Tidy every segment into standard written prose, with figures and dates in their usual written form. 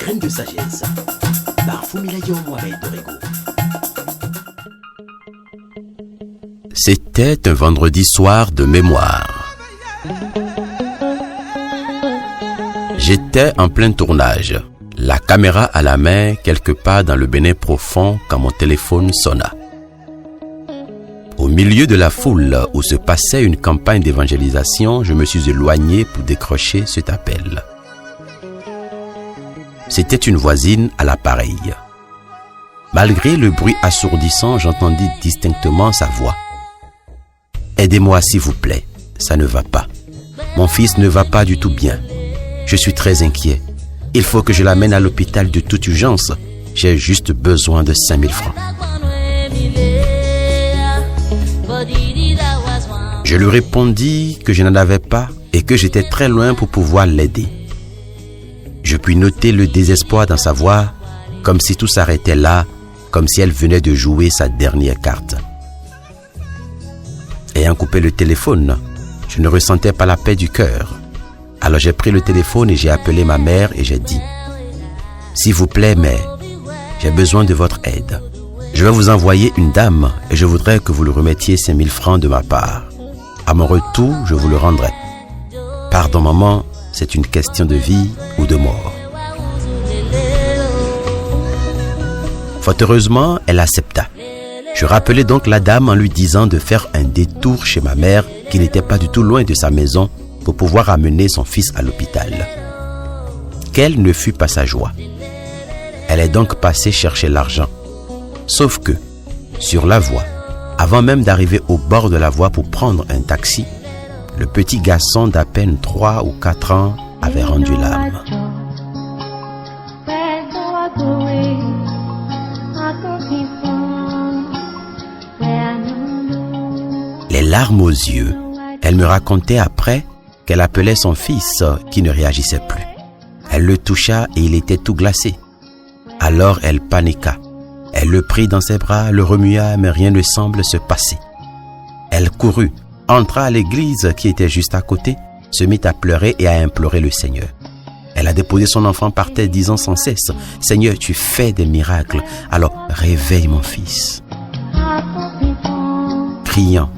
Graines de sagesse par Fumilayo Mohamed Dorego. C'était un vendredi soir de mémoire. J'étais en plein tournage, la caméra à la main, quelque part dans le Bénin profond, quand mon téléphone sonna. Au milieu de la foule où se passait une campagne d'évangélisation, je me suis éloigné pour décrocher cet appel. C'était une voisine à l'appareil. Malgré le bruit assourdissant, j'entendis distinctement sa voix. « Aidez-moi s'il vous plaît, ça ne va pas. Mon fils ne va pas du tout bien. Je suis très inquiet. Il faut que je l'amène à l'hôpital de toute urgence. J'ai juste besoin de 5 000 francs. » Je lui répondis que je n'en avais pas et que j'étais très loin pour pouvoir l'aider. Je puis noter le désespoir dans sa voix, comme si tout s'arrêtait là, comme si elle venait de jouer sa dernière carte. Ayant coupé le téléphone, je ne ressentais pas la paix du cœur. Alors j'ai pris le téléphone et j'ai appelé ma mère et j'ai dit « S'il vous plaît, mère, j'ai besoin de votre aide. Je vais vous envoyer une dame et je voudrais que vous lui remettiez 5 000 francs de ma part. À mon retour, je vous le rendrai. Pardon, maman, c'est une question de vie ou de mort. » Fort heureusement, elle accepta. Je rappelai donc la dame en lui disant de faire un détour chez ma mère qui n'était pas du tout loin de sa maison pour pouvoir amener son fils à l'hôpital. Quelle ne fut pas sa joie. Elle est donc passée chercher l'argent. Sauf que, sur la voie, avant même d'arriver au bord de la voie pour prendre un taxi, le petit garçon d'à peine 3 ou 4 ans avait rendu l'âme. Les larmes aux yeux, elle me racontait après qu'elle appelait son fils qui ne réagissait plus. Elle le toucha et il était tout glacé. Alors elle paniqua. Elle le prit dans ses bras, le remua, mais rien ne semble se passer. Elle courut, entra à l'église qui était juste à côté, se mit à pleurer et à implorer le Seigneur. Elle a déposé son enfant par terre, disant sans cesse « Seigneur, tu fais des miracles, alors réveille mon fils. » Criant,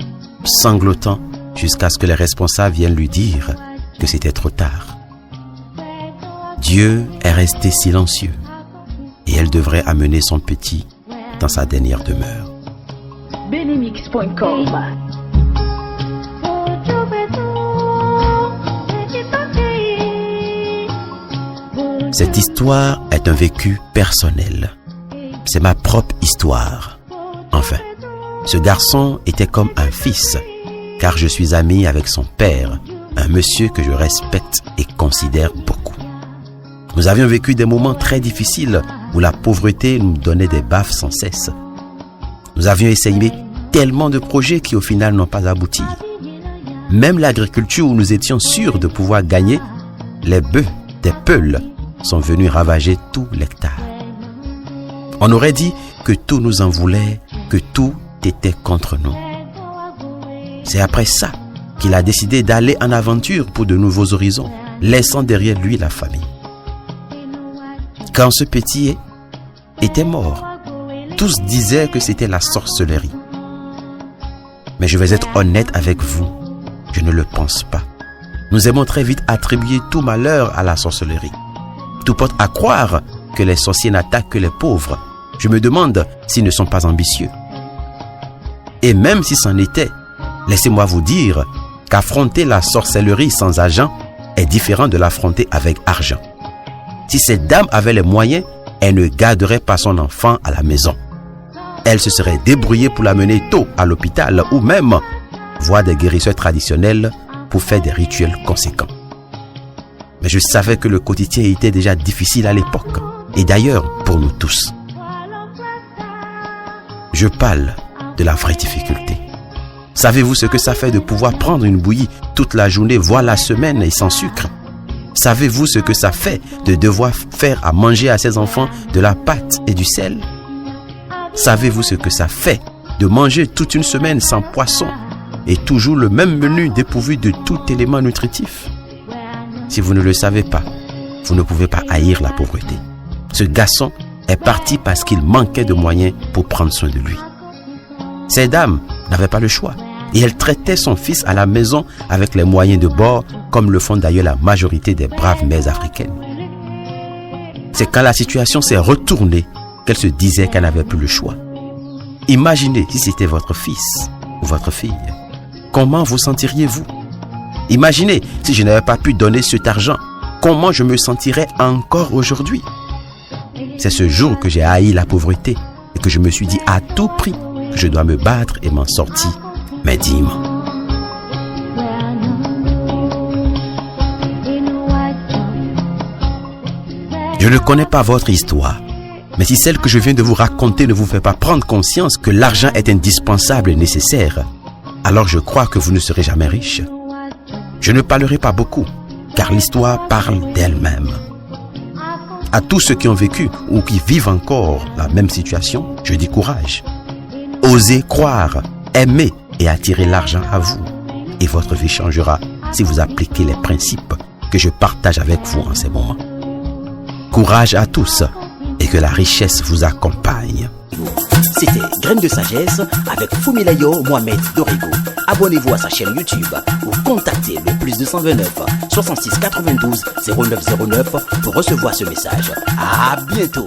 sanglotant, jusqu'à ce que les responsables viennent lui dire que c'était trop tard. Dieu est resté silencieux et elle devrait amener son petit dans sa dernière demeure. Benimix.com. Cette histoire est un vécu personnel. C'est ma propre histoire. Enfin, ce garçon était comme un fils, car je suis ami avec son père, un monsieur que je respecte et considère beaucoup. Nous avions vécu des moments très difficiles où la pauvreté nous donnait des baffes sans cesse. Nous avions essayé tellement de projets qui au final n'ont pas abouti. Même l'agriculture où nous étions sûrs de pouvoir gagner, les bœufs des peuls sont venus ravager tout l'hectare. On aurait dit que tout nous en voulait, que tout était contre nous. C'est après ça qu'il a décidé d'aller en aventure pour de nouveaux horizons, laissant derrière lui la famille. Quand ce petit était mort, tous disaient que c'était la sorcellerie. Mais je vais être honnête avec vous, je ne le pense pas. Nous aimons très vite attribuer tout malheur à la sorcellerie. Tout porte à croire que les sorciers n'attaquent que les pauvres. Je me demande s'ils ne sont pas ambitieux. Et même si c'en était, laissez-moi vous dire qu'affronter la sorcellerie sans argent est différent de l'affronter avec argent. Si cette dame avait les moyens, elle ne garderait pas son enfant à la maison. Elle se serait débrouillée pour l'amener tôt à l'hôpital ou même voir des guérisseurs traditionnels pour faire des rituels conséquents. Mais je savais que le quotidien était déjà difficile à l'époque, et d'ailleurs pour nous tous. Je parle de la vraie difficulté. Savez-vous ce que ça fait de pouvoir prendre une bouillie toute la journée, voire la semaine et sans sucre? Savez-vous ce que ça fait de devoir faire à manger à ses enfants de la pâte et du sel? Savez-vous ce que ça fait de manger toute une semaine sans poisson et toujours le même menu dépourvu de tout élément nutritif? Si vous ne le savez pas, vous ne pouvez pas haïr la pauvreté. Ce garçon est parti parce qu'il manquait de moyens pour prendre soin de lui. Ces dames n'avaient pas le choix et elles traitaient son fils à la maison avec les moyens de bord, comme le font d'ailleurs la majorité des braves mères africaines. C'est quand la situation s'est retournée qu'elle se disait qu'elle n'avait plus le choix. Imaginez si c'était votre fils ou votre fille. Comment vous sentiriez-vous? Imaginez si je n'avais pas pu donner cet argent. Comment je me sentirais encore aujourd'hui? C'est ce jour que j'ai haï la pauvreté et que je me suis dit à tout prix que je dois me battre et m'en sortir, mais dignement. Je ne connais pas votre histoire, mais si celle que je viens de vous raconter ne vous fait pas prendre conscience que l'argent est indispensable et nécessaire, alors je crois que vous ne serez jamais riche. Je ne parlerai pas beaucoup, car l'histoire parle d'elle-même. À tous ceux qui ont vécu ou qui vivent encore la même situation, je dis courage. Osez croire, aimer et attirer l'argent à vous. Et votre vie changera si vous appliquez les principes que je partage avec vous en ces moments. Courage à tous et que la richesse vous accompagne. C'était Graines de Sagesse avec Fumilayo Mohamed Dorigo. Abonnez-vous à sa chaîne YouTube ou contactez le +229 66 92 0909 pour recevoir ce message. À bientôt.